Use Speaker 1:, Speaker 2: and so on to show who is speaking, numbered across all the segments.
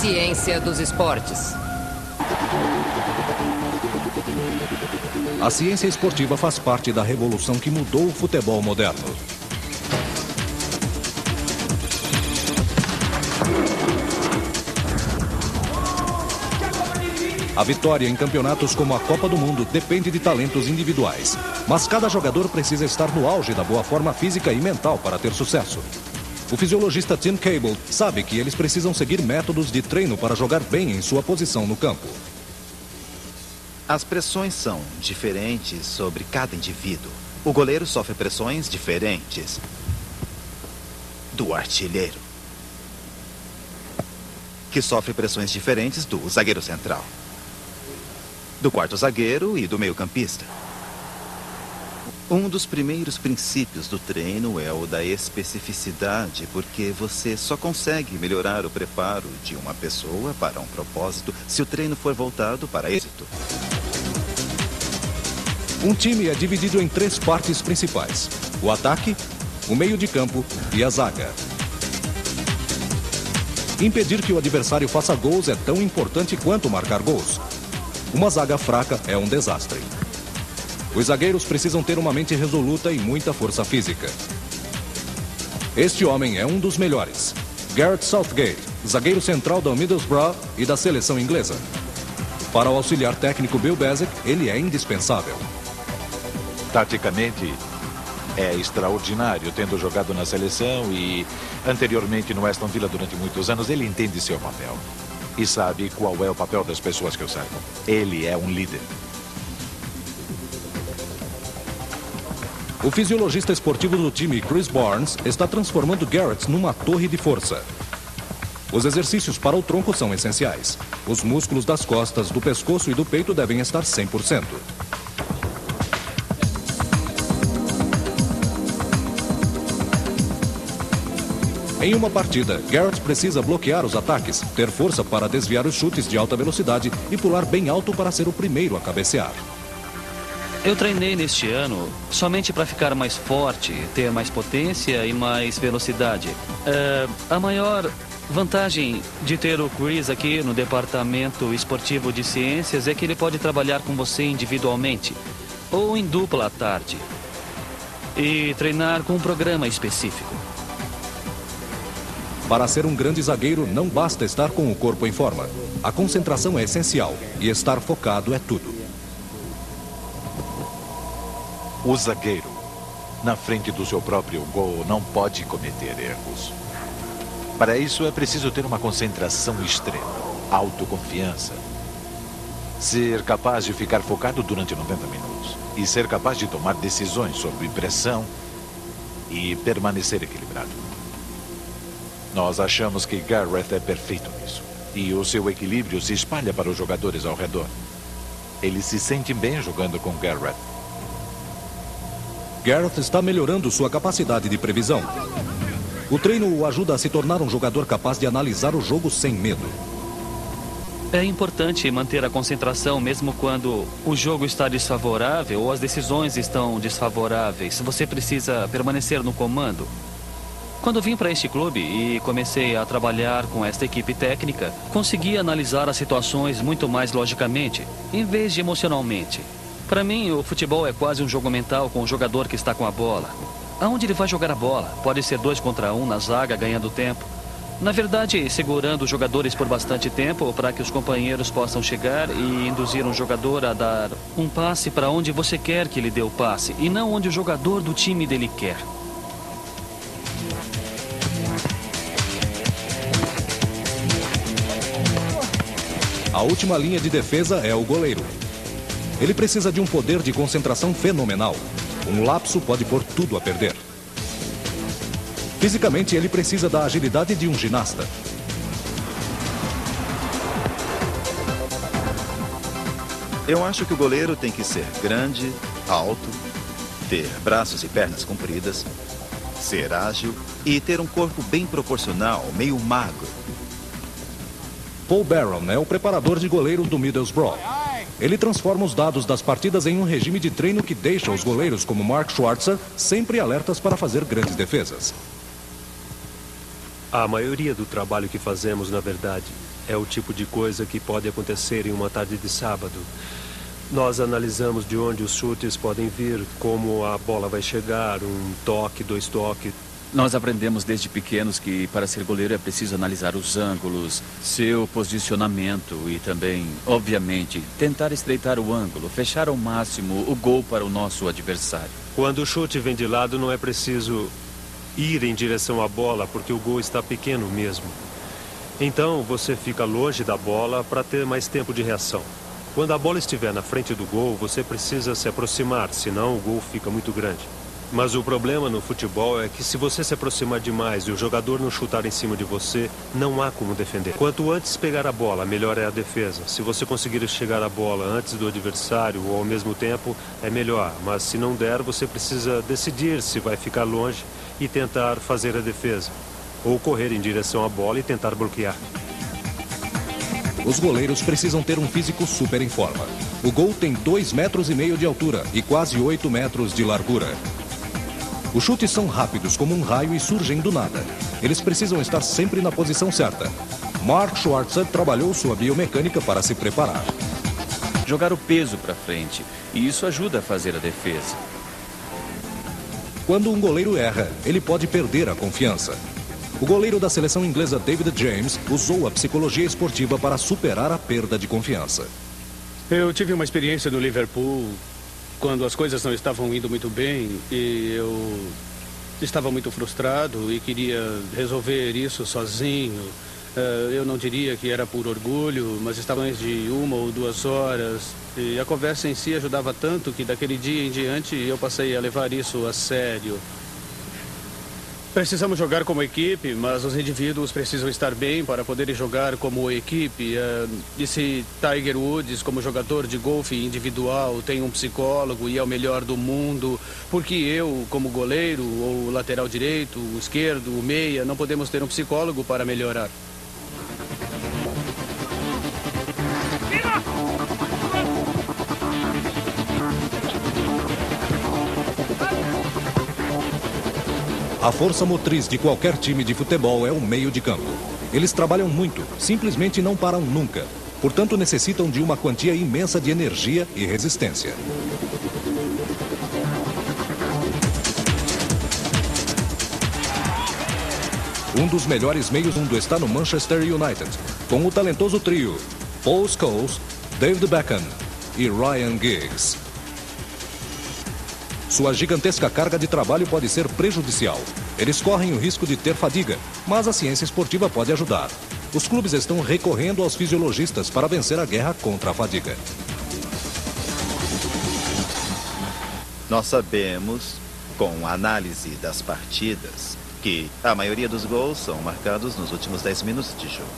Speaker 1: ciência dos esportes.
Speaker 2: A ciência esportiva faz parte da revolução que mudou o futebol moderno. A vitória em campeonatos como a Copa do Mundo depende de talentos individuais. Mas cada jogador precisa estar no auge da boa forma física e mental para ter sucesso. O fisiologista Tim Cable sabe que eles precisam seguir métodos de treino para jogar bem em sua posição no campo.
Speaker 3: As pressões são diferentes sobre cada indivíduo. O goleiro sofre pressões diferentes do artilheiro, que sofre pressões diferentes do zagueiro central, do quarto zagueiro e do meio-campista. Um dos primeiros princípios do treino é o da especificidade, porque você só consegue melhorar o preparo de uma pessoa para um propósito se o treino for voltado para êxito.
Speaker 2: Um time é dividido em 3 partes principais: o ataque, o meio de campo e a zaga. Impedir que o adversário faça gols é tão importante quanto marcar gols. Uma zaga fraca é um desastre. Os zagueiros precisam ter uma mente resoluta e muita força física. Este homem é um dos melhores. Gareth Southgate, zagueiro central da Middlesbrough e da seleção inglesa. Para o auxiliar técnico Bill Basic, ele é indispensável.
Speaker 4: Taticamente, é extraordinário, tendo jogado na seleção e anteriormente no Aston Villa durante muitos anos. Ele entende seu papel e sabe qual é o papel das pessoas que o cercam. Ele é um líder.
Speaker 2: O fisiologista esportivo do time, Chris Barnes, está transformando Gareth numa torre de força. Os exercícios para o tronco são essenciais. Os músculos das costas, do pescoço e do peito devem estar 100%. Em uma partida, Gareth precisa bloquear os ataques, ter força para desviar os chutes de alta velocidade e pular bem alto para ser o primeiro a cabecear.
Speaker 5: Eu treinei neste ano somente para ficar mais forte, ter mais potência e mais velocidade. A maior vantagem de ter o Chris aqui no Departamento Esportivo de Ciências é que ele pode trabalhar com você individualmente ou em dupla à tarde e treinar com um programa específico.
Speaker 2: Para ser um grande zagueiro, não basta estar com o corpo em forma. A concentração é essencial e estar focado é tudo.
Speaker 4: O zagueiro, na frente do seu próprio gol, não pode cometer erros. Para isso é preciso ter uma concentração extrema, autoconfiança, ser capaz de ficar focado durante 90 minutos e ser capaz de tomar decisões sob pressão e permanecer equilibrado. Nós achamos que Gareth é perfeito nisso. E o seu equilíbrio se espalha para os jogadores ao redor. Eles se sentem bem jogando com Gareth.
Speaker 2: Gareth está melhorando sua capacidade de previsão. O treino o ajuda a se tornar um jogador capaz de analisar o jogo sem medo.
Speaker 5: É importante manter a concentração mesmo quando o jogo está desfavorável ou as decisões estão desfavoráveis. Você precisa permanecer no comando. Quando vim para este clube e comecei a trabalhar com esta equipe técnica, consegui analisar as situações muito mais logicamente, em vez de emocionalmente. Para mim, o futebol é quase um jogo mental com o jogador que está com a bola. Aonde ele vai jogar a bola? Pode ser 2 contra 1 na zaga, ganhando tempo. Na verdade, segurando os jogadores por bastante tempo para que os companheiros possam chegar e induzir um jogador a dar um passe para onde você quer que ele dê o passe e não onde o jogador do time dele quer.
Speaker 2: A última linha de defesa é o goleiro. Ele precisa de um poder de concentração fenomenal. Um lapso pode pôr tudo a perder. Fisicamente, ele precisa da agilidade de um ginasta.
Speaker 3: Eu acho que o goleiro tem que ser grande, alto, ter braços e pernas compridas, ser ágil e ter um corpo bem proporcional, meio magro.
Speaker 2: Paul Barron é o preparador de goleiros do Middlesbrough. Ele transforma os dados das partidas em um regime de treino que deixa os goleiros como Mark Schwarzer sempre alertas para fazer grandes defesas.
Speaker 6: A maioria do trabalho que fazemos, na verdade, é o tipo de coisa que pode acontecer em uma tarde de sábado. Nós analisamos de onde os chutes podem vir, como a bola vai chegar, um toque, 2 toques.
Speaker 7: Nós aprendemos desde pequenos que para ser goleiro é preciso analisar os ângulos, seu posicionamento e também, obviamente, tentar estreitar o ângulo, fechar ao máximo o gol para o nosso adversário.
Speaker 6: Quando o chute vem de lado, não é preciso ir em direção à bola, porque o gol está pequeno mesmo. Então, você fica longe da bola para ter mais tempo de reação. Quando a bola estiver na frente do gol, você precisa se aproximar, senão o gol fica muito grande. Mas o problema no futebol é que se você se aproximar demais e o jogador não chutar em cima de você, não há como defender. Quanto antes pegar a bola, melhor é a defesa. Se você conseguir chegar à bola antes do adversário ou ao mesmo tempo, é melhor. Mas se não der, você precisa decidir se vai ficar longe e tentar fazer a defesa. Ou correr em direção à bola e tentar bloquear.
Speaker 2: Os goleiros precisam ter um físico super em forma. O gol tem 2,5 metros de altura e quase 8 metros de largura. Os chutes são rápidos como um raio e surgem do nada. Eles precisam estar sempre na posição certa. Mark Schwarzer trabalhou sua biomecânica para se preparar.
Speaker 7: Jogar o peso para frente, e isso ajuda a fazer a defesa.
Speaker 2: Quando um goleiro erra, ele pode perder a confiança. O goleiro da seleção inglesa David James usou a psicologia esportiva para superar a perda de confiança.
Speaker 8: Eu tive uma experiência no Liverpool quando as coisas não estavam indo muito bem e eu estava muito frustrado e queria resolver isso sozinho. Eu não diria que era por orgulho, mas estava de 1 ou 2 horas e a conversa em si ajudava tanto que daquele dia em diante eu passei a levar isso a sério. Precisamos jogar como equipe, mas os indivíduos precisam estar bem para poderem jogar como equipe. Disse Tiger Woods, como jogador de golfe individual, tem um psicólogo e é o melhor do mundo. Porque eu, como goleiro, ou lateral direito, esquerdo, meia, não podemos ter um psicólogo para melhorar.
Speaker 2: A força motriz de qualquer time de futebol é o meio de campo. Eles trabalham muito, simplesmente não param nunca. Portanto, necessitam de uma quantia imensa de energia e resistência. Um dos melhores meios do mundo está no Manchester United, com o talentoso trio Paul Scholes, David Beckham e Ryan Giggs. Sua gigantesca carga de trabalho pode ser prejudicial. Eles correm o risco de ter fadiga, mas a ciência esportiva pode ajudar. Os clubes estão recorrendo aos fisiologistas para vencer a guerra contra a fadiga.
Speaker 3: Nós sabemos, com a análise das partidas, que a maioria dos gols são marcados nos últimos 10 minutos de jogo.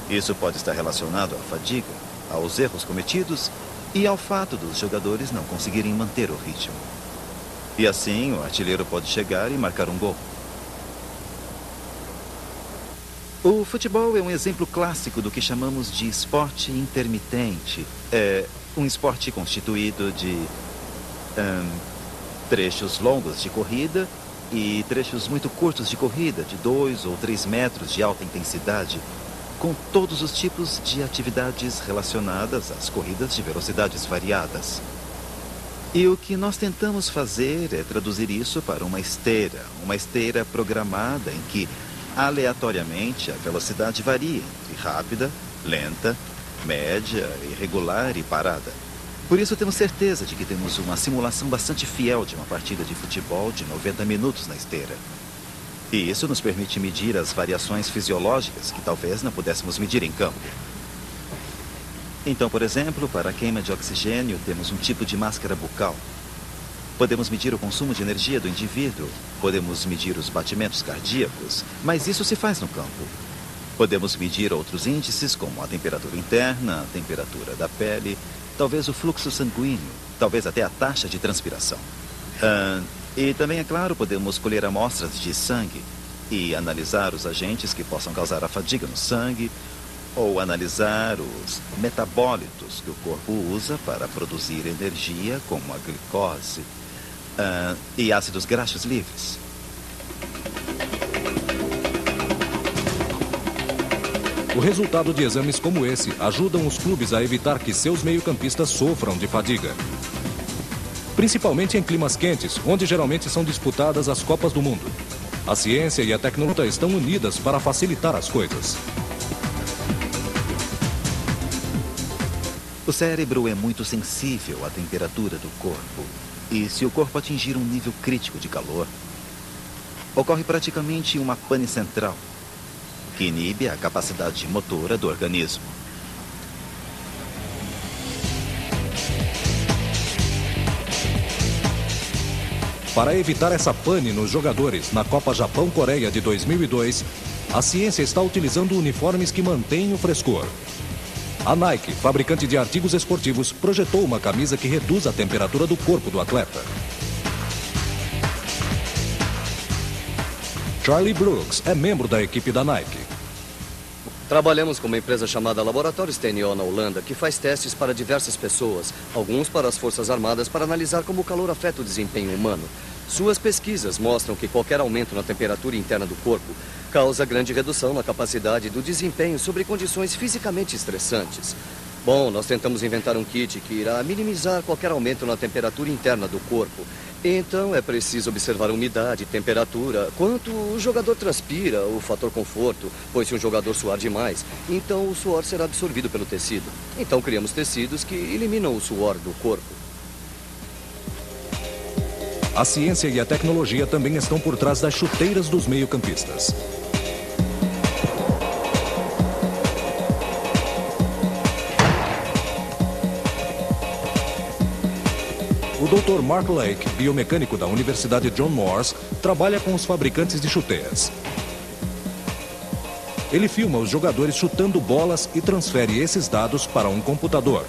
Speaker 3: Isso pode estar relacionado à fadiga, aos erros cometidos e ao fato dos jogadores não conseguirem manter o ritmo. E assim, o artilheiro pode chegar e marcar um gol. O futebol é um exemplo clássico do que chamamos de esporte intermitente. É um esporte constituído de trechos longos de corrida e trechos muito curtos de corrida, de 2 ou 3 metros de alta intensidade, com todos os tipos de atividades relacionadas às corridas de velocidades variadas. E o que nós tentamos fazer é traduzir isso para uma esteira programada em que, aleatoriamente, a velocidade varia entre rápida, lenta, média, irregular e parada. Por isso temos certeza de que temos uma simulação bastante fiel de uma partida de futebol de 90 minutos na esteira. E isso nos permite medir as variações fisiológicas que talvez não pudéssemos medir em campo. Então, por exemplo, para a queima de oxigênio, temos um tipo de máscara bucal. Podemos medir o consumo de energia do indivíduo, podemos medir os batimentos cardíacos, mas isso se faz no campo. Podemos medir outros índices, como a temperatura interna, a temperatura da pele, talvez o fluxo sanguíneo, talvez até a taxa de transpiração. E também, é claro, podemos colher amostras de sangue e analisar os agentes que possam causar a fadiga no sangue ou analisar os metabólitos que o corpo usa para produzir energia, como a glicose e ácidos graxos livres.
Speaker 2: O resultado de exames como esse ajudam os clubes a evitar que seus meio-campistas sofram de fadiga. Principalmente em climas quentes, onde geralmente são disputadas as Copas do Mundo. A ciência e a tecnologia estão unidas para facilitar as coisas.
Speaker 3: O cérebro é muito sensível à temperatura do corpo. E se o corpo atingir um nível crítico de calor, ocorre praticamente uma pane central, que inibe a capacidade motora do organismo.
Speaker 2: Para evitar essa pane nos jogadores na Copa Japão-Coreia de 2002, a ciência está utilizando uniformes que mantêm o frescor. A Nike, fabricante de artigos esportivos, projetou uma camisa que reduz a temperatura do corpo do atleta. Charlie Brooks é membro da equipe da Nike.
Speaker 9: Trabalhamos com uma empresa chamada Laboratório Steno na Holanda, que faz testes para diversas pessoas, alguns para as Forças Armadas, para analisar como o calor afeta o desempenho humano. Suas pesquisas mostram que qualquer aumento na temperatura interna do corpo causa grande redução na capacidade do desempenho sobre condições fisicamente estressantes. Bom, nós tentamos inventar um kit que irá minimizar qualquer aumento na temperatura interna do corpo. Então é preciso observar a umidade, temperatura, quanto o jogador transpira, o fator conforto, pois se um jogador suar demais, então o suor será absorvido pelo tecido. Então criamos tecidos que eliminam o suor do corpo.
Speaker 2: A ciência e a tecnologia também estão por trás das chuteiras dos meio-campistas. O Dr. Mark Lake, biomecânico da Universidade John Moores, trabalha com os fabricantes de chuteiras. Ele filma os jogadores chutando bolas e transfere esses dados para um computador.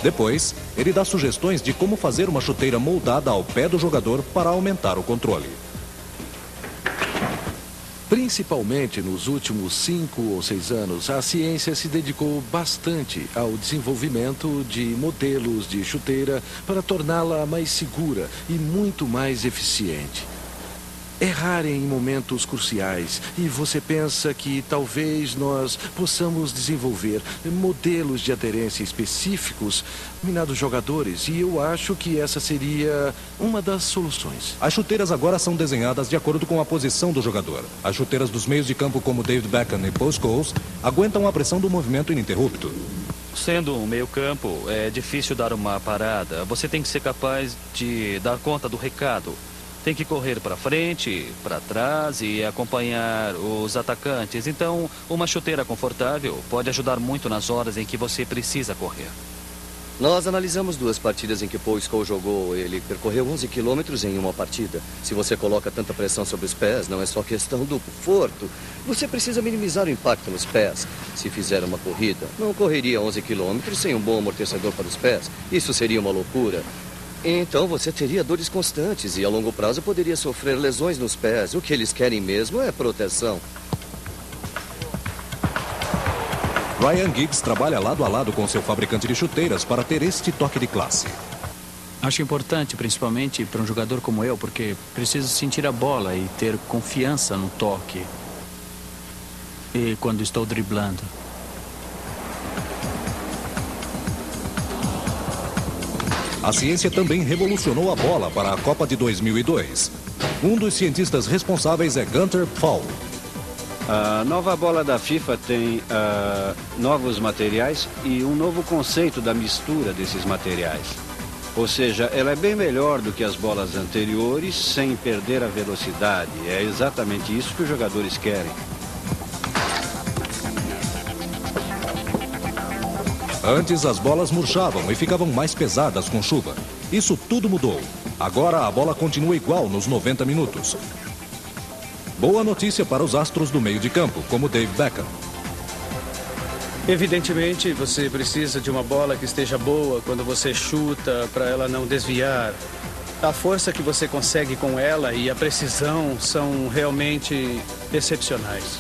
Speaker 2: Depois, ele dá sugestões de como fazer uma chuteira moldada ao pé do jogador para aumentar o controle.
Speaker 10: Principalmente nos últimos 5 ou 6 anos, a ciência se dedicou bastante ao desenvolvimento de modelos de chuteira para torná-la mais segura e muito mais eficiente. Errar em momentos cruciais e você pensa que talvez nós possamos desenvolver modelos de aderência específicos dominados jogadores e eu acho que essa seria uma das soluções.
Speaker 2: As chuteiras agora são desenhadas de acordo com a posição do jogador. As chuteiras dos meios de campo como David Beckham e Paul Scholes aguentam a pressão do movimento ininterrupto.
Speaker 5: Sendo um meio-campo, é difícil dar uma parada. Você tem que ser capaz de dar conta do recado. Tem que correr para frente, para trás e acompanhar os atacantes. Então, uma chuteira confortável pode ajudar muito nas horas em que você precisa correr.
Speaker 9: Nós analisamos 2 partidas em que Paul Scholes jogou. Ele percorreu 11 quilômetros em uma partida. Se você coloca tanta pressão sobre os pés, não é só questão do conforto. Você precisa minimizar o impacto nos pés. Se fizer uma corrida, não correria 11 quilômetros sem um bom amortecedor para os pés. Isso seria uma loucura. Então você teria dores constantes e a longo prazo poderia sofrer lesões nos pés. O que eles querem mesmo é proteção.
Speaker 2: Ryan Giggs trabalha lado a lado com seu fabricante de chuteiras para ter este toque de classe.
Speaker 11: Acho importante, principalmente para um jogador como eu, porque preciso sentir a bola e ter confiança no toque. E quando estou driblando.
Speaker 2: A ciência também revolucionou a bola para a Copa de 2002. Um dos cientistas responsáveis é Gunter Paul.
Speaker 12: A nova bola da FIFA tem novos materiais e um novo conceito da mistura desses materiais. Ou seja, ela é bem melhor do que as bolas anteriores sem perder a velocidade. É exatamente isso que os jogadores querem.
Speaker 2: Antes, as bolas murchavam e ficavam mais pesadas com chuva. Isso tudo mudou. Agora, a bola continua igual nos 90 minutos. Boa notícia para os astros do meio de campo, como Dave Beckham.
Speaker 8: Evidentemente, você precisa de uma bola que esteja boa quando você chuta, para ela não desviar. A força que você consegue com ela e a precisão são realmente excepcionais.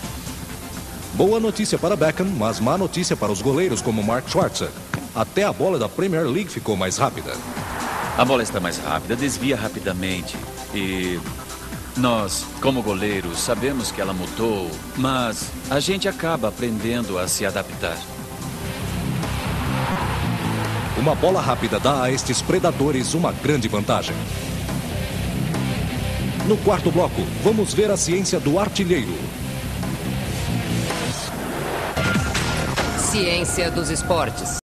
Speaker 2: Boa notícia para Beckham, mas má notícia para os goleiros como Mark Schwarzer. Até a bola da Premier League ficou mais rápida.
Speaker 7: A bola está mais rápida, desvia rapidamente e, por outro lado, ela é mais leve. Isso é bom para o jogador. Mas, por outro lado, ela é muito pesada. Isso é muito ruim para o goleiro. Ele Nós, como goleiros, sabemos que ela mudou, mas a gente acaba aprendendo a se adaptar.
Speaker 2: Uma bola rápida dá a estes predadores uma grande vantagem. No quarto bloco, vamos ver a ciência do artilheiro.
Speaker 1: Ciência dos esportes.